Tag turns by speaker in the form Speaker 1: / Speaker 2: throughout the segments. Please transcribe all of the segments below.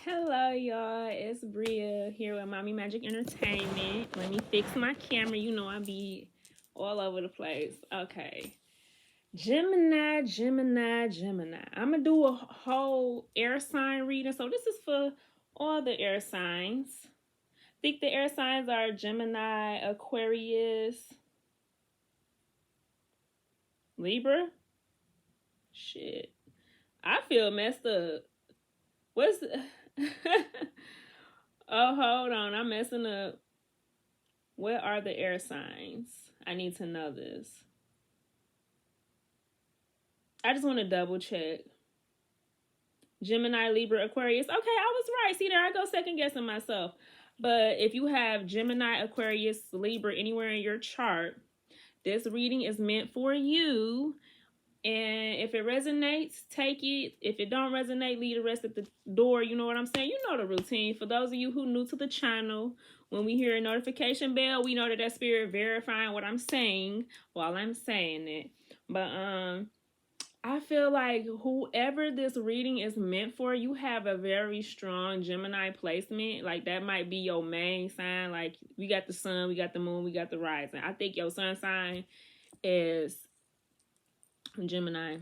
Speaker 1: Hello, y'all. It's Bria here with Mommy Magic Entertainment. Let me fix my camera. You know I be all over the place. Okay. Gemini. I'm going to do a whole air sign reading. So this is for all the air signs. I think the air signs are Gemini, Aquarius, Libra. Shit. I feel messed up. What's the... Oh, hold on. I'm messing up. What are the air signs? I need to know this. I just want to double check. Gemini, Libra, Aquarius. Okay, I was right. See, there I go second guessing myself. But if you have Gemini, Aquarius, Libra anywhere in your chart, this reading is meant for you. And if it resonates, take it. If it don't resonate, leave the rest at the door. You know what I'm saying? You know the routine. For those of you who new to the channel, when we hear a notification bell, we know that spirit verifying what I'm saying while I'm saying it. But I feel like whoever this reading is meant for, you have a very strong Gemini placement. Like that might be your main sign. Like we got the sun, we got the moon, we got the rising. I think your sun sign is Gemini.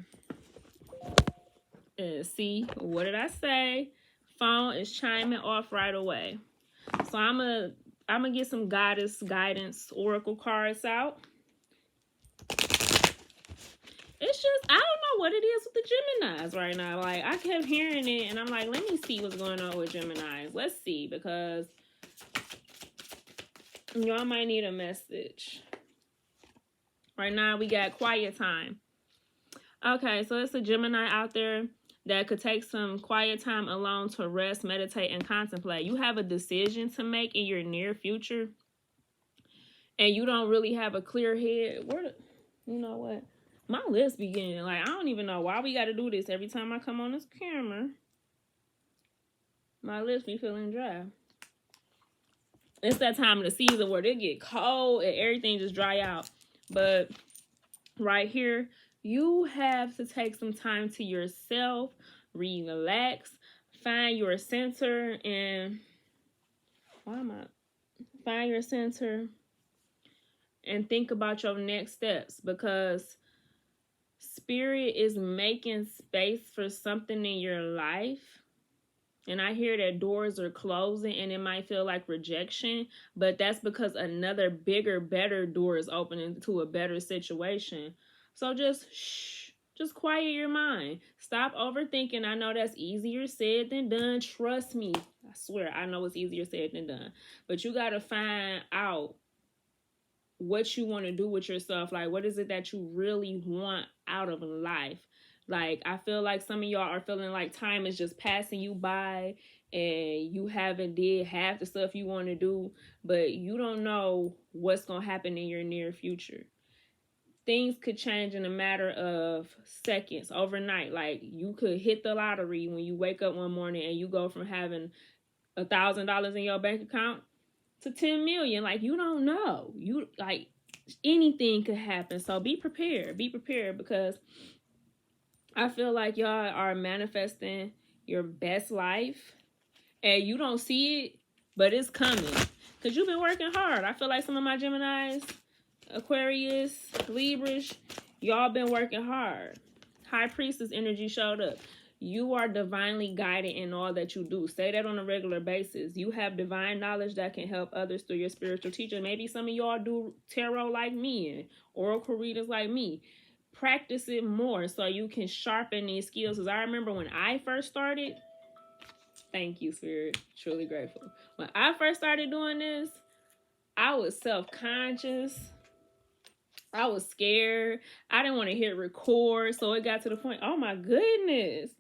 Speaker 1: See, what did I say? Phone is chiming off right away. So I'm gonna get some guidance oracle cards out. It's just, I don't know what it is with the Geminis right now. Like I kept hearing it and I'm like, let me see what's going on with Geminis. Let's see, because y'all might need a message. Right now we got quiet time. Okay, so it's a Gemini out there that could take some quiet time alone to rest, meditate, and contemplate. You have a decision to make in your near future, and you don't really have a clear head. You know what? My lips begin. Like, I don't even know why we got to do this every time I come on this camera. My lips be feeling dry. It's that time of the season where they get cold and everything just dry out. But right here, you have to take some time to yourself, relax, find your center, and find your center and think about your next steps, because spirit is making space for something in your life. And I hear that doors are closing and it might feel like rejection, but that's because another bigger, better door is opening to a better situation. So just quiet your mind. Stop overthinking. I know that's easier said than done. Trust me. I swear, I know it's easier said than done. But you got to find out what you want to do with yourself. Like, what is it that you really want out of life? Like, I feel like some of y'all are feeling like time is just passing you by and you haven't did half the stuff you want to do, but you don't know what's going to happen in your near future. Things could change in a matter of seconds, overnight. Like, you could hit the lottery when you wake up one morning and you go from having $1,000 in your bank account to 10 million. Like, you don't know. Like, anything could happen. So be prepared. Be prepared, because I feel like y'all are manifesting your best life and you don't see it, but it's coming because you've been working hard. I feel like some of my Geminis, Aquarius, Libras, y'all been working hard. High Priestess energy showed up. You are divinely guided in all that you do. Say that on a regular basis. You have divine knowledge that can help others through your spiritual teacher. Maybe some of y'all do tarot like me and oracle readers like me. Practice it more so you can sharpen these skills. Because I remember when I first started, thank you, Spirit, truly grateful. When I first started doing this, I was self-conscious. I was scared. I didn't want to hit record. So it got to the point, oh my goodness.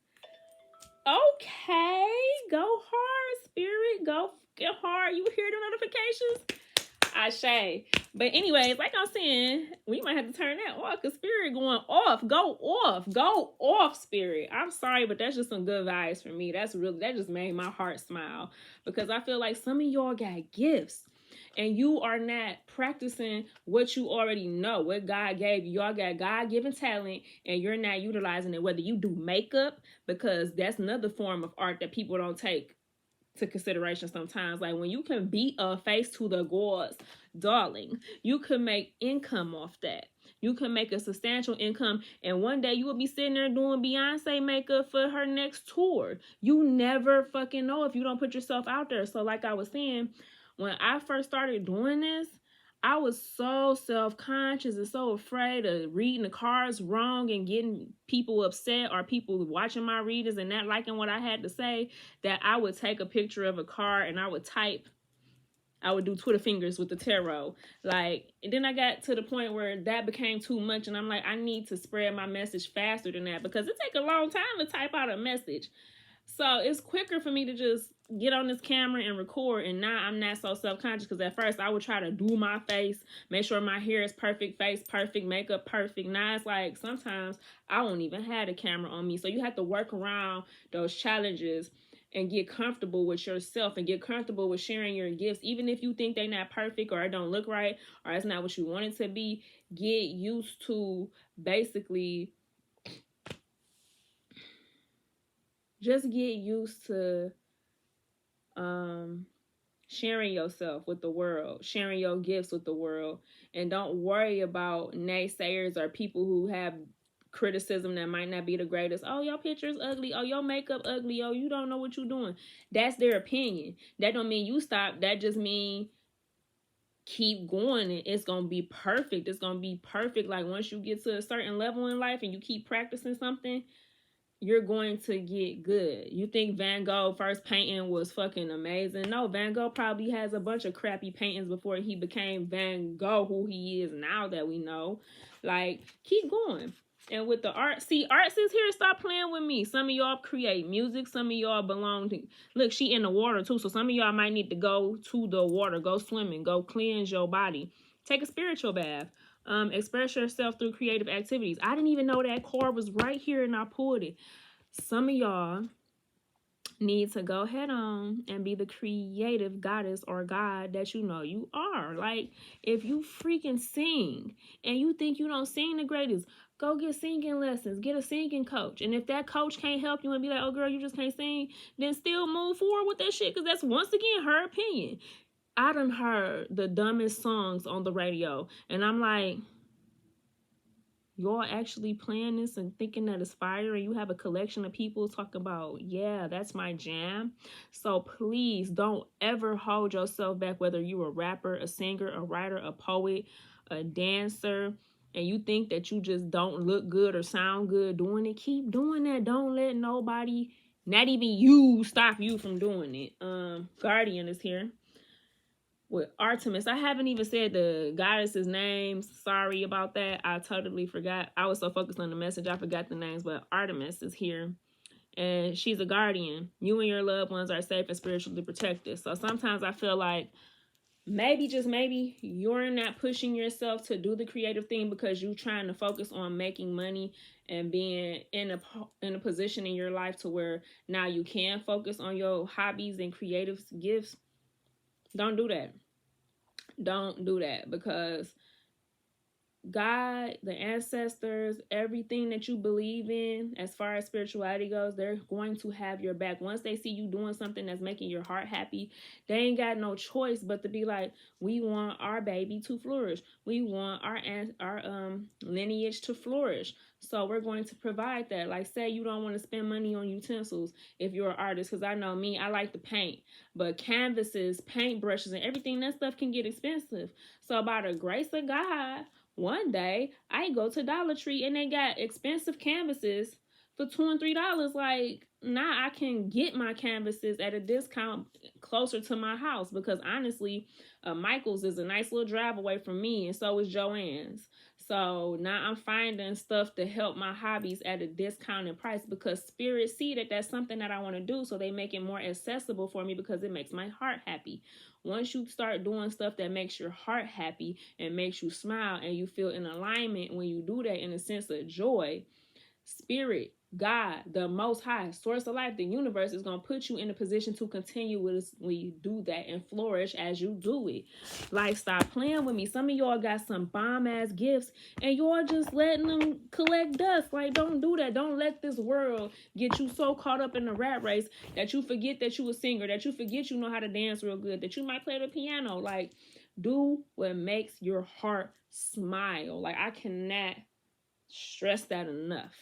Speaker 1: Okay, go hard, Spirit. Go get hard. You hear the notifications? Ashe. But anyways, like I'm saying, we might have to turn that off, because Spirit going off. Go off, Spirit. I'm sorry, but that's just some good vibes for me. That just made my heart smile, because I feel like some of y'all got gifts and you are not practicing what you already know, what God gave you. Y'all got God-given talent and you're not utilizing it. Whether you do makeup, because that's another form of art that people don't take to consideration sometimes. Like when you can beat a face to the gods, darling, you can make income off that. You can make a substantial income, and one day you will be sitting there doing Beyonce makeup for her next tour. You never fucking know if you don't put yourself out there. So like I was saying, when I first started doing this, I was so self-conscious and so afraid of reading the cards wrong and getting people upset, or people watching my readings and not liking what I had to say, that I would take a picture of a card and I would do Twitter fingers with the tarot. Like, and then I got to the point where that became too much, and I'm like, I need to spread my message faster than that, because it takes a long time to type out a message. So it's quicker for me to just get on this camera and record, and now I'm not so self-conscious, because at first I would try to do my face, make sure my hair is perfect, face perfect, makeup perfect. Now it's like sometimes I won't even have the camera on me. So you have to work around those challenges and get comfortable with yourself and get comfortable with sharing your gifts, even if you think they're not perfect or it don't look right or it's not what you want it to be. Get used to basically just get used to sharing yourself with the world, sharing your gifts with the world, and don't worry about naysayers or people who have criticism that might not be the greatest. Oh, your picture's ugly. Oh, your makeup ugly. Oh, you don't know what you're doing. That's their opinion. That don't mean you stop. That just mean keep going, and it's gonna be perfect. It's gonna be perfect. Like once you get to a certain level in life and you keep practicing something, you're going to get good. You think Van Gogh first painting was fucking amazing? No, Van Gogh probably has a bunch of crappy paintings before he became Van Gogh, who he is now that we know. Like, keep going. And with the art, see, arts is here. Stop playing with me. Some of y'all create music. Some of y'all belong to, look, she in the water too. So some of y'all might need to go to the water, go swimming, go cleanse your body. Take a spiritual bath. Express yourself through creative activities. I didn't even know that card was right here and I pulled it. Some of y'all need to go head on and be the creative goddess or god that you know you are. Like, if you freaking sing and you think you don't sing the greatest, go get singing lessons, get a singing coach. And if that coach can't help you and be like, oh girl, you just can't sing, then still move forward with that shit, because that's once again her opinion. I done heard the dumbest songs on the radio, and I'm like, y'all actually playing this and thinking that it's fire, and you have a collection of people talking about, yeah, that's my jam. So please don't ever hold yourself back, whether you're a rapper, a singer, a writer, a poet, a dancer, and you think that you just don't look good or sound good doing it. Keep doing that. Don't let nobody, not even you, stop you from doing it. Guardian is here with Artemis. I haven't even said the goddess's names. Sorry about that. I totally forgot. I was so focused on the message, I forgot the names. But Artemis is here, and she's a guardian. You and your loved ones are safe and spiritually protected. So sometimes I feel like maybe, just maybe, you're not pushing yourself to do the creative thing because you're trying to focus on making money and being in a position in your life to where now you can focus on your hobbies and creative gifts. Don't do that. Don't do that, because God, the ancestors, everything that you believe in as far as spirituality goes, they're going to have your back. Once they see you doing something that's making your heart happy, they ain't got no choice but to be like, we want our baby to flourish. We want our lineage to flourish. So we're going to provide that. Like, say you don't want to spend money on utensils if you're an artist, because I know me, I like to paint, but canvases, paint brushes, and everything, that stuff can get expensive. So by the grace of God, one day I go to Dollar Tree and they got expensive canvases for $2 and $3. Like, now I can get my canvases at a discount closer to my house, because honestly, Michael's is a nice little drive away from me, and so is Joann's. So now I'm finding stuff to help my hobbies at a discounted price, because Spirit see that that's something that I want to do, so they make it more accessible for me, because it makes my heart happy. Once you start doing stuff that makes your heart happy and makes you smile and you feel in alignment when you do that, in a sense of joy, Spirit God, the Most High, source of life, the universe is going to put you in a position to continuously do that and flourish as you do it. Like, stop playing with me. Some of y'all got some bomb ass gifts and y'all just letting them collect dust. Like, don't do that. Don't let this world get you so caught up in the rat race that you forget that you a singer, that you forget you know how to dance real good, that you might play the piano. Like, do what makes your heart smile. Like, I cannot stress that enough.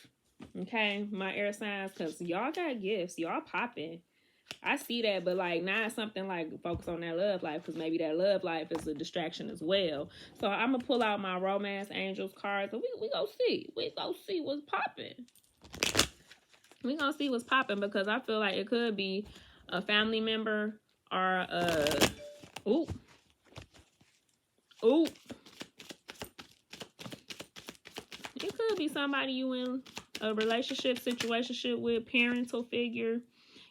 Speaker 1: Okay, my air signs, because y'all got gifts, y'all popping. I see that, but like not something like focus on that love life, because maybe that love life is a distraction as well. So I'm gonna pull out my romance angels cards, and we go see what's popping. We gonna see what's popping, because I feel like it could be a family member or ooh ooh, it could be somebody you in a relationship, situationship with, parental figure.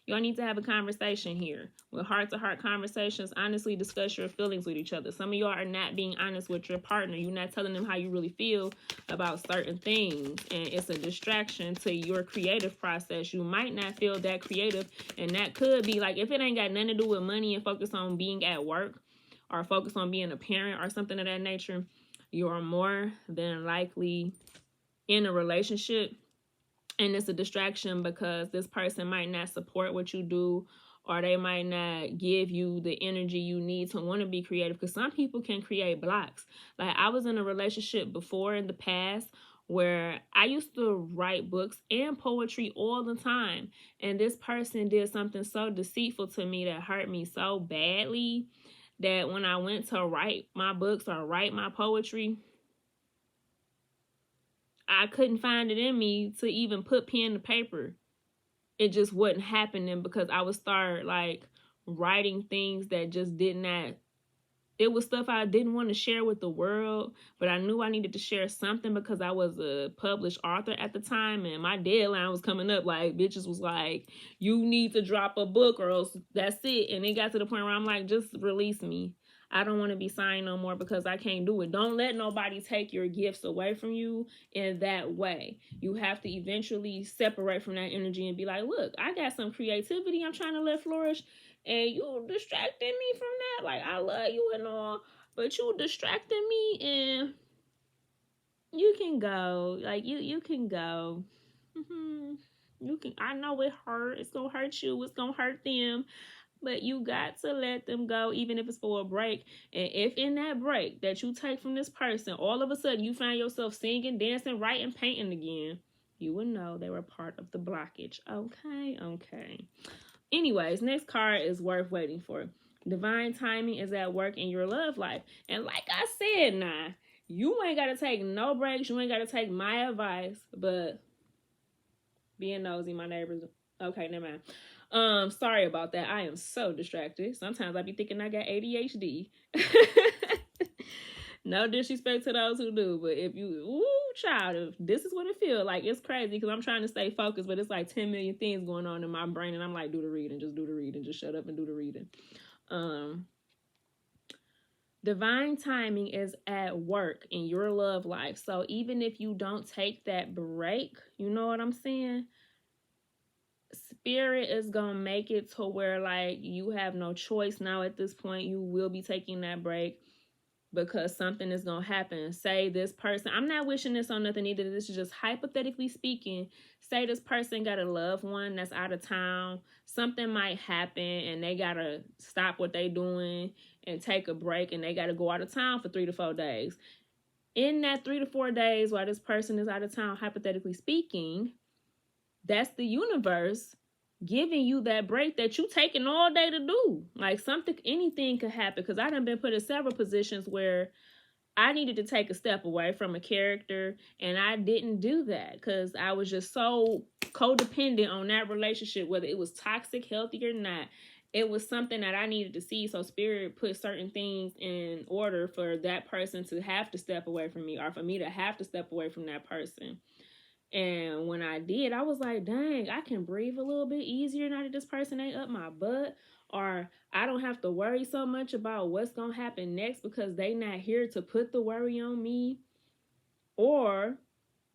Speaker 1: Y'all need to have a conversation here. With heart-to-heart conversations, honestly discuss your feelings with each other. Some of y'all are not being honest with your partner. You're not telling them how you really feel about certain things. And it's a distraction to your creative process. You might not feel that creative. And that could be like, if it ain't got nothing to do with money and focus on being at work or focus on being a parent or something of that nature, you are more than likely in a relationship, and it's a distraction because this person might not support what you do, or they might not give you the energy you need to want to be creative, because some people can create blocks. Like, I was in a relationship before in the past where I used to write books and poetry all the time, and this person did something so deceitful to me that hurt me so badly that when I went to write my books or write my poetry, I couldn't find it in me to even put pen to paper. It just wasn't happening, because I would start like writing things that just did not, it was stuff I didn't want to share with the world, but I knew I needed to share something because I was a published author at the time, and my deadline was coming up. Like, bitches was like, you need to drop a book or else that's it. And it got to the point where I'm like, just release me. I don't want to be signed no more because I can't do it. Don't let nobody take your gifts away from you in that way. You have to eventually separate from that energy and be like, look, I got some creativity I'm trying to let flourish, and you distracting me from that. Like, I love you and all, but you distracting me, and you can go. Like, you can go. You can. I know it hurt. It's gonna hurt you. It's gonna hurt them. But you got to let them go, even if it's for a break. And if in that break that you take from this person, all of a sudden you find yourself singing, dancing, writing, painting again, you will know they were part of the blockage. Okay. Anyways, next card is worth waiting for. Divine timing is at work in your love life. And like I said, nah, you ain't got to take no breaks. You ain't got to take my advice. But being nosy, my neighbors. Okay, never mind. Sorry about that. I am so distracted. Sometimes I be thinking I got ADHD. No disrespect to those who do, but if you, child, if this is what it feels like, it's crazy because I'm trying to stay focused, but it's like 10 million things going on in my brain, and I'm like, do the reading, just shut up and do the reading. Divine timing is at work in your love life. So even if you don't take that break, you know what I'm saying? Spirit is gonna make it to where like you have no choice now. At this point, you will be taking that break because something is gonna happen. Say this person, I'm not wishing this on nothing either, this is just hypothetically speaking. Say this person got a loved one that's out of town, something might happen and they gotta stop what they doing and take a break, and they gotta go out of town for 3 to 4 days. In that 3 to 4 days while this person is out of town, hypothetically speaking, that's the universe giving you that break that you taking all day to do. Like, something, anything could happen, because I done been put in several positions where I needed to take a step away from a character, and I didn't do that because I was just so codependent on that relationship, whether it was toxic, healthy or not. It was something that I needed to see, so Spirit put certain things in order for that person to have to step away from me, or for me to have to step away from that person. And when I did, I was like, dang, I can breathe a little bit easier now that this person ain't up my butt. Or I don't have to worry so much about what's going to happen next because they not here to put the worry on me. Or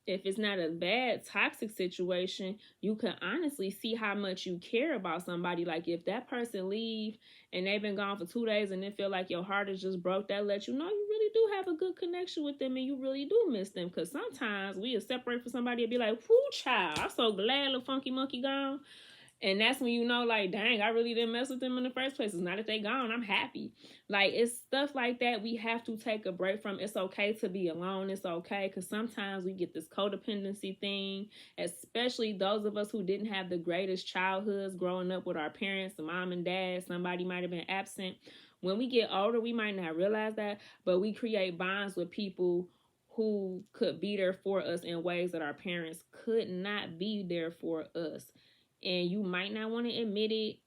Speaker 1: if it's not a bad toxic situation, you can honestly see how much you care about somebody. Like if that person leave and they've been gone for 2 days and it feel like your heart is just broke, that lets you know you really do have a good connection with them and you really do miss them. Because sometimes we separate from somebody and be like, whoo, child, I'm so glad little funky monkey gone. And that's when you know, like, dang, I really didn't mess with them in the first place. It's not that they gone. I'm happy. Like, it's stuff like that we have to take a break from. It's okay to be alone. It's okay. Because sometimes we get this codependency thing, especially those of us who didn't have the greatest childhoods growing up with our parents, mom and dad. Somebody might have been absent. When we get older, we might not realize that, but we create bonds with people who could be there for us in ways that our parents could not be there for us. And you might not want to admit it,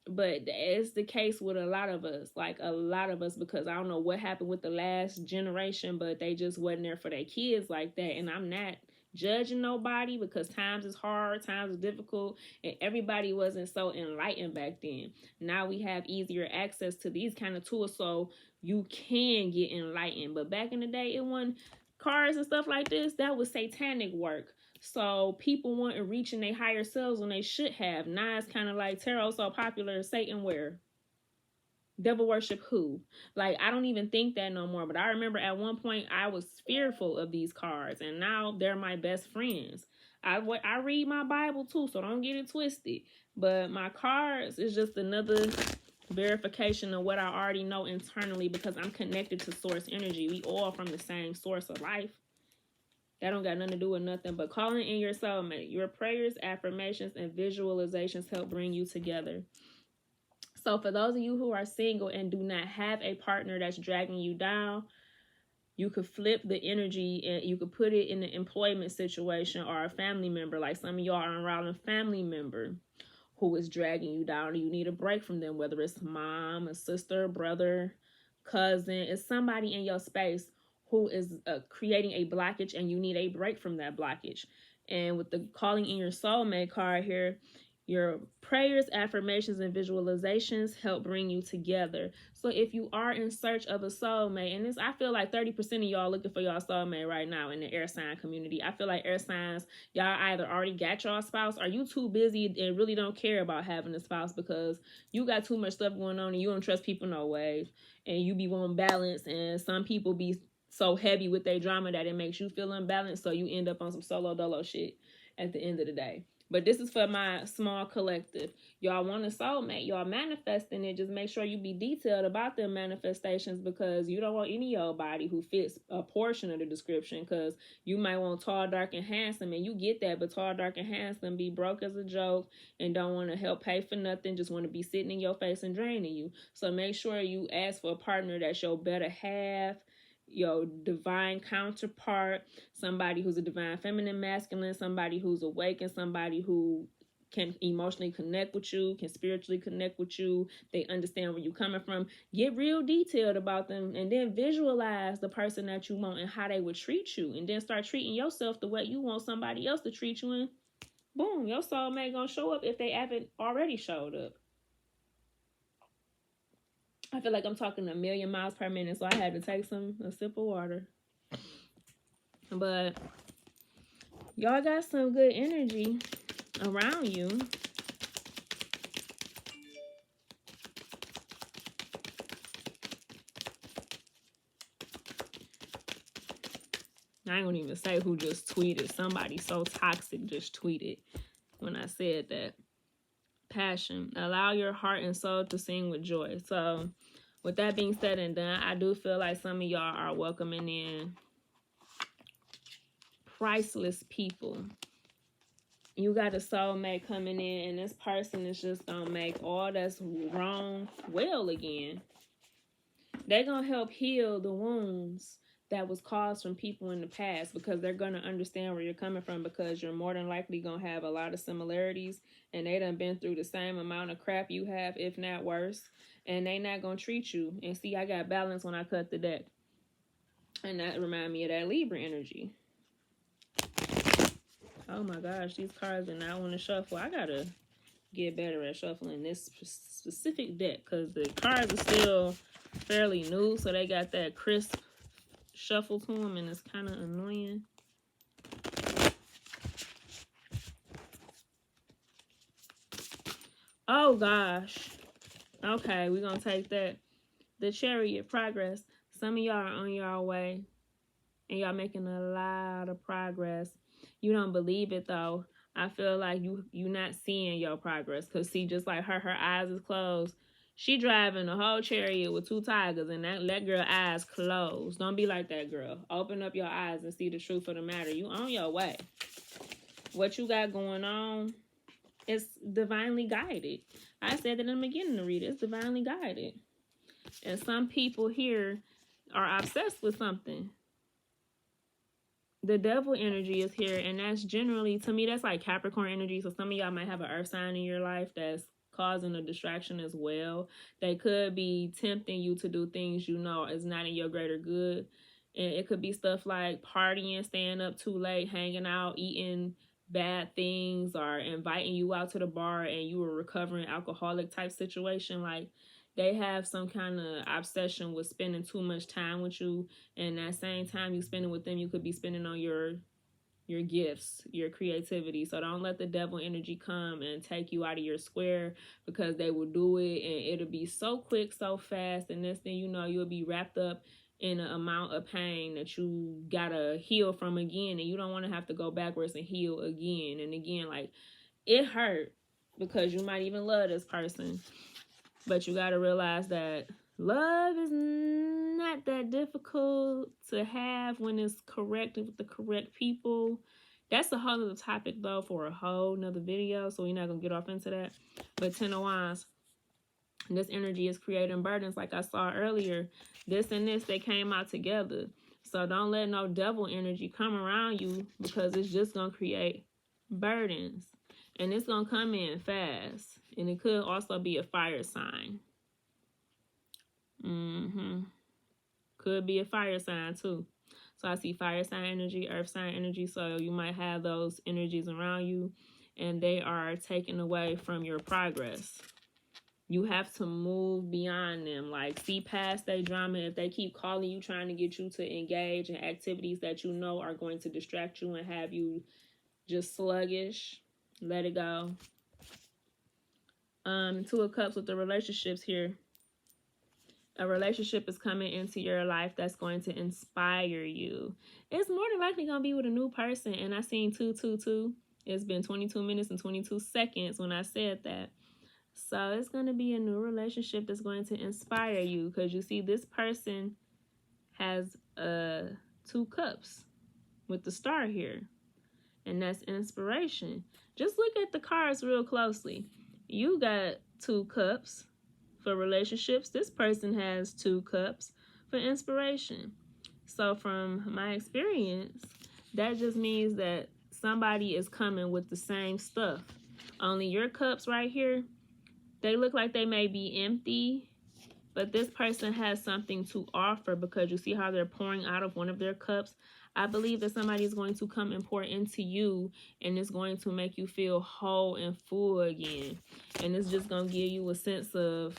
Speaker 1: but it's the case with a lot of us. Like a lot of us, because I don't know what happened with the last generation, but they just wasn't there for their kids like that. And I'm not judging nobody because times is hard, times is difficult, and everybody wasn't so enlightened back then. Now we have easier access to these kind of tools, so you can get enlightened. But back in the day, it wasn't cards and stuff like this. That was satanic work. So people weren't reaching their higher selves when they should have. Now it's kind of like tarot so popular. Satan where? Devil worship who? Like, I don't even think that no more. But I remember at one point I was fearful of these cards. And now they're my best friends. I read my Bible too, so don't get it twisted. But my cards is just another verification of what I already know internally because I'm connected to source energy. We all from the same source of life. That don't got nothing to do with nothing but calling in your soulmate. Your prayers, affirmations, and visualizations help bring you together. So for those of you who are single and do not have a partner that's dragging you down, you could flip the energy and you could put it in an employment situation or a family member. Like some of y'all are around a family member who is dragging you down. You need a break from them, whether it's mom, a sister, brother, cousin. It's somebody in your space who is creating a blockage and you need a break from that blockage. And with the calling in your soulmate card here, your prayers, affirmations, and visualizations help bring you together. So if you are in search of a soulmate, and this, I feel like 30% of y'all looking for y'all soulmate right now in the air sign community. I feel like air signs, y'all either already got y'all spouse or you too busy and really don't care about having a spouse because you got too much stuff going on and you don't trust people no ways. And you be wanting balance, and some people be so heavy with their drama that it makes you feel unbalanced, so you end up on some solo dolo shit at the end of the day. But this is for my small collective. Y'all want a soulmate. Y'all manifesting it. Just make sure you be detailed about them manifestations because you don't want any old body who fits a portion of the description because you might want tall, dark, and handsome, and you get that, but tall, dark, and handsome be broke as a joke and don't want to help pay for nothing, just want to be sitting in your face and draining you. So make sure you ask for a partner that's your better half, your divine counterpart, somebody who's a divine feminine masculine, somebody who's awake, and somebody who can emotionally connect with you, can spiritually connect with you. They understand where you're coming from. Get real detailed about them and then visualize the person that you want and how they would treat you, and then start treating yourself the way you want somebody else to treat you, and boom, your soulmate gonna show up if they haven't already showed up. I feel like I'm talking a million miles per minute, so I had to take a sip of water. But y'all got some good energy around you. I ain't gonna even say who just tweeted. Somebody so toxic just tweeted when I said that. Passion. Allow your heart and soul to sing with joy. So with that being said and done, I do feel like some of y'all are welcoming in priceless people. You got a soulmate coming in, and this person is just gonna make all that's wrong well again. They're gonna help heal the wounds that was caused from people in the past because they're gonna understand where you're coming from because you're more than likely gonna have a lot of similarities and they done been through the same amount of crap you have, if not worse, and they not gonna treat you. And see, I got balance when I cut the deck, and that remind me of that Libra energy. Oh my gosh, these cards are not on the shuffle. I gotta get better at shuffling this specific deck because the cards are still fairly new, so they got that crisp shuffle to them, and it's kind of annoying. Oh gosh. Okay, we're gonna take that. The Chariot, progress. Some of y'all are on your way and y'all making a lot of progress. You don't believe it though. I feel like you not seeing your progress. Cause see, just like her eyes is closed. She driving a whole chariot with two tigers and that girl eyes closed. Don't be like that, girl. Open up your eyes and see the truth of the matter. You on your way. What you got going on is divinely guided. I said that in the beginning to read it. It's divinely guided. And some people here are obsessed with something. The devil energy is here, and that's generally, to me, that's like Capricorn energy. So some of y'all might have an earth sign in your life that's causing a distraction as well. They could be tempting you to do things you know is not in your greater good. And it could be stuff like partying, staying up too late, hanging out, eating bad things, or inviting you out to the bar and you were recovering alcoholic type situation. Like they have some kind of obsession with spending too much time with you, and that same time you spending with them, you could be spending on your gifts, your creativity. So don't let the devil energy come and take you out of your square, because they will do it and it'll be so quick, so fast, and next thing you know, you'll be wrapped up in an amount of pain that you gotta heal from again, and you don't want to have to go backwards and heal again and again. Like, it hurt because you might even love this person, but you got to realize that love is not that difficult to have when it's correct with the correct people. That's a whole other topic, though, for a whole nother video, so we're not going to get off into that. But Ten of Wands, this energy is creating burdens, like I saw earlier. This and this, they came out together. So don't let no devil energy come around you, because it's just going to create burdens. And it's going to come in fast. And it could also be a fire sign. Could be a fire sign too. So I see fire sign energy, earth sign energy. So you might have those energies around you, and they are taken away from your progress. You have to move beyond them. Like, see past their drama. If they keep calling you, trying to get you to engage in activities that you know are going to distract you and have you just sluggish, let it go. Two of Cups with the relationships here. A relationship is coming into your life that's going to inspire you. It's more than likely going to be with a new person. And I seen 222. It's been 22 minutes and 22 seconds when I said that. So it's going to be a new relationship that's going to inspire you, because you see this person has 2 cups with the star here. And that's inspiration. Just look at the cards real closely. You got 2 cups for relationships. This person has 2 cups for inspiration. So from my experience, that just means that somebody is coming with the same stuff. Only your cups right here, they look like they may be empty, but this person has something to offer, because you see how they're pouring out of one of their cups. I believe that somebody is going to come and pour into you, and it's going to make you feel whole and full again. And it's just going to give you a sense of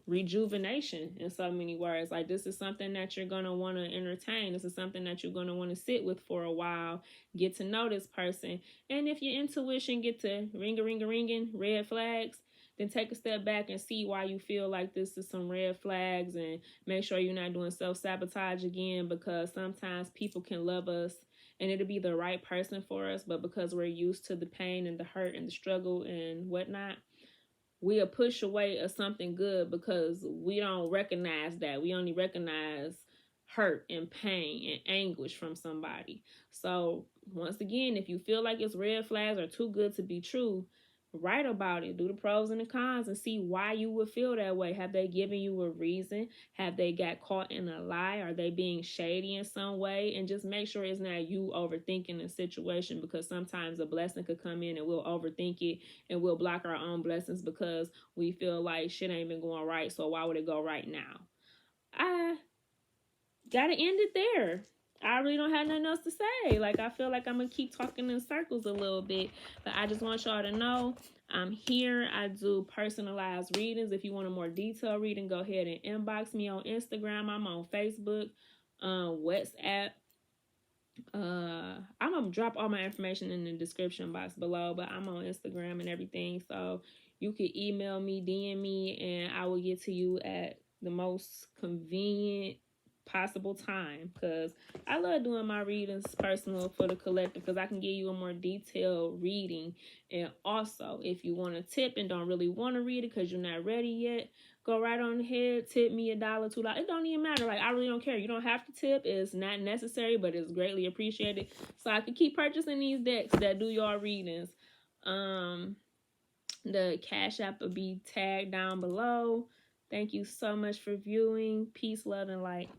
Speaker 1: rejuvenation, in so many words. Like, this is something that you're going to want to entertain. This is something that you're going to want to sit with for a while, get to know this person. And if your intuition get to ringing red flags, then take a step back and see why you feel like this is some red flags, and make sure you're not doing self-sabotage again, because sometimes people can love us and it'll be the right person for us, but because we're used to the pain and the hurt and the struggle and whatnot, we'll push away of something good because we don't recognize that. We only recognize hurt and pain and anguish from somebody. So once again, if you feel like it's red flags or too good to be true, write about it. Do the pros and the cons and see why you would feel that way. Have they given you a reason? Have they got caught in a lie? Are they being shady in some way? And just make sure it's not you overthinking the situation, because sometimes a blessing could come in and we'll overthink it and we'll block our own blessings because we feel like shit ain't been going right, so why would it go right now? I gotta end it there. I really don't have nothing else to say. Like, I feel like I'm gonna keep talking in circles a little bit, but I just want y'all to know I'm here. I do personalized readings. If you want a more detailed reading, go ahead and inbox me on Instagram. I'm on Facebook, WhatsApp. I'm gonna drop all my information in the description box below, but I'm on Instagram and everything, so you can email me, DM me, and I will get to you at the most convenient possible time, because I love doing my readings personal for the collective, because I can give you a more detailed reading. And also, if you want a tip and don't really want to read it because you're not ready yet, go right on ahead, tip me $1, $2. It don't even matter. Like, I really don't care. You don't have to tip. It's not necessary, but it's greatly appreciated. So I can keep purchasing these decks that do your readings. The Cash App will be tagged down below. Thank you so much for viewing. Peace, love, and light.